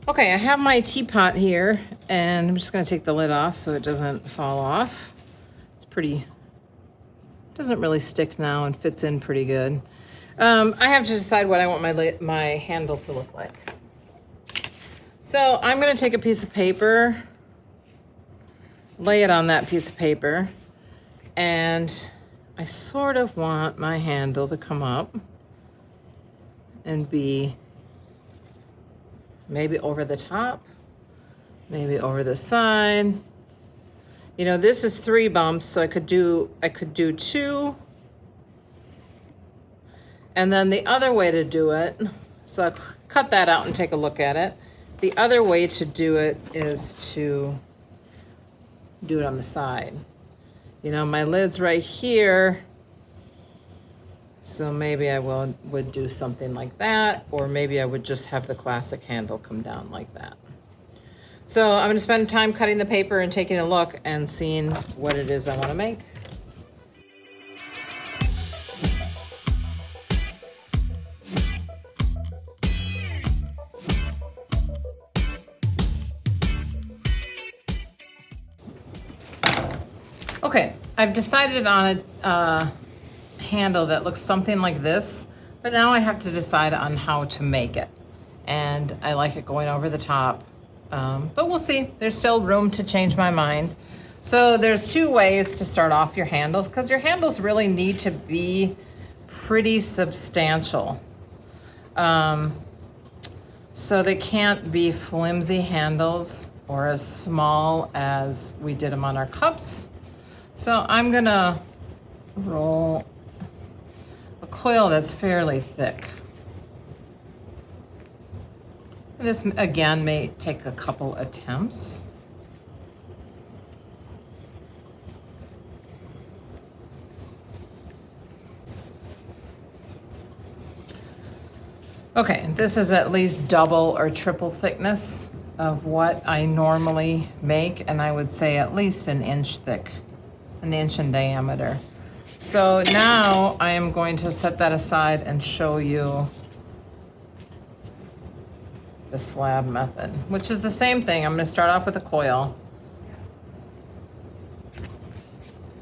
Okay, I have my teapot here, and I'm just gonna take the lid off so it doesn't fall off. It's pretty, doesn't really stick now and fits in pretty good. I have to decide what I want my handle to look like. So I'm gonna take a piece of paper, lay it on that piece of paper, and I sort of want my handle to come up and be maybe over the top, maybe over the side. You know, this is 3 bumps, so I could do 2. And then the other way to do it, so I'll cut that out and take a look at it. The other way to do it is to do it on the side. You know, my lid's right here, so maybe I would do something like that, or maybe I would just have the classic handle come down like that. So I'm gonna spend time cutting the paper and taking a look and seeing what it is I wanna make. Okay, I've decided on a handle that looks something like this, but now I have to decide on how to make it. And I like it going over the top, but we'll see. There's still room to change my mind. So there's 2 ways to start off your handles, because your handles really need to be pretty substantial. So they can't be flimsy handles or as small as we did them on our cups. So I'm gonna roll a coil that's fairly thick. This, again, may take a couple attempts. Okay, this is at least double or triple thickness of what I normally make, and I would say at least an inch thick, an inch in diameter. So now I am going to set that aside and show you the slab method, which is the same thing. I'm gonna start off with a coil.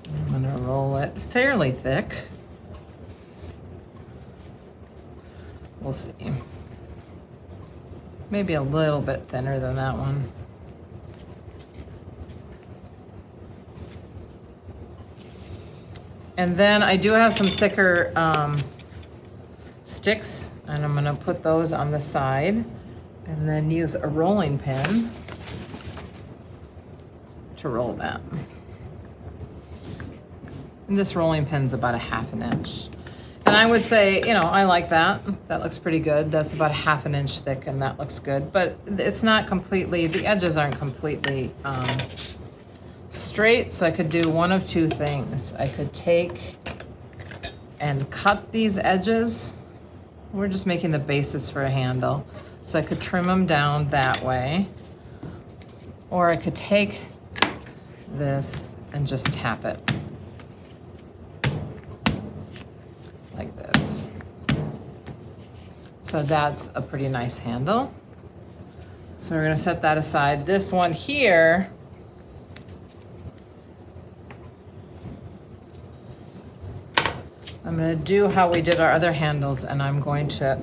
I'm gonna roll it fairly thick. We'll see. Maybe a little bit thinner than that one. And then I do have some thicker sticks, and I'm gonna put those on the side and then use a rolling pin to roll that. And this rolling pin's about a 1/2 inch. And I would say, you know, I like that. That looks pretty good. That's about a 1/2 inch thick, and that looks good. But it's not completely, the edges aren't completely straight, so I could do one of 2 things. I could take and cut these edges. We're just making the basis for a handle. So I could trim them down that way. Or I could take this and just tap it. Like this. So that's a pretty nice handle. So we're gonna set that aside. This one here, I'm gonna do how we did our other handles, and I'm going to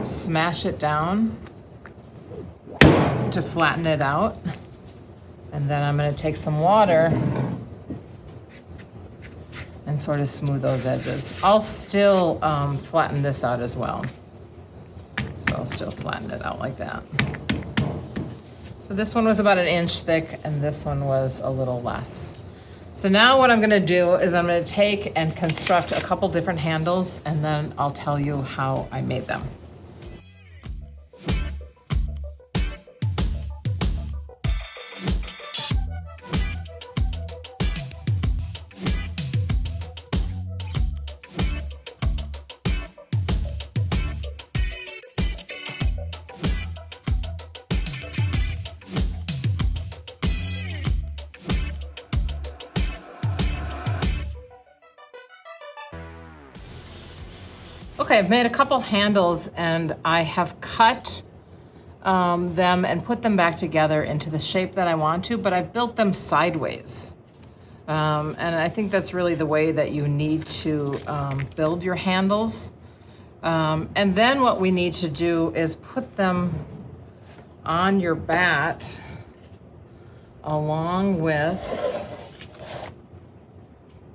smash it down to flatten it out. And then I'm gonna take some water and sort of smooth those edges. I'll still flatten this out as well. So I'll still flatten it out like that. So this one was about 1 inch thick, and this one was a little less. So now what I'm gonna do is I'm gonna take and construct a couple different handles, and then I'll tell you how I made them. Okay, I've made a couple handles and I have cut them and put them back together into the shape that I want to, but I've built them sideways. And I think that's really the way that you need to build your handles. And then what we need to do is put them on your bat along with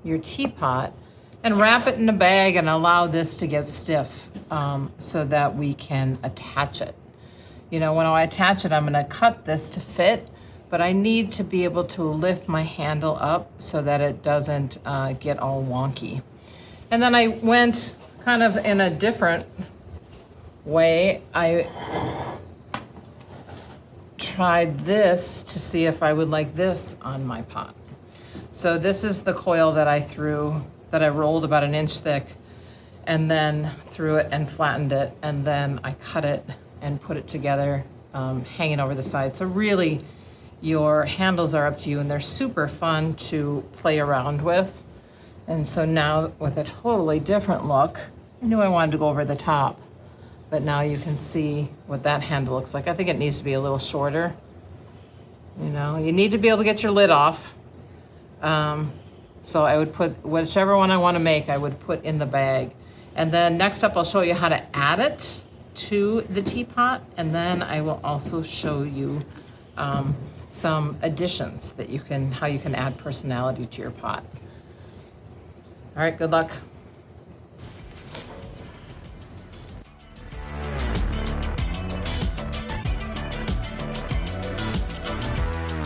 your teapot and wrap it in a bag and allow this to get stiff so that we can attach it. You know, when I attach it, I'm gonna cut this to fit, but I need to be able to lift my handle up so that it doesn't get all wonky. And then I went kind of in a different way. I tried this to see if I would like this on my pot. So this is the coil that I threw, that I rolled about an inch thick, and then threw it and flattened it, and then I cut it and put it together, hanging over the side. So really, your handles are up to you, and they're super fun to play around with. And so now with a totally different look, I knew I wanted to go over the top, but now you can see what that handle looks like. I think it needs to be a little shorter. You know, you need to be able to get your lid off. So I would put whichever one I want to make, I would put in the bag. And then next up, I'll show you how to add it to the teapot, and then I will also show you some additions that how you can add personality to your pot. All right, good luck.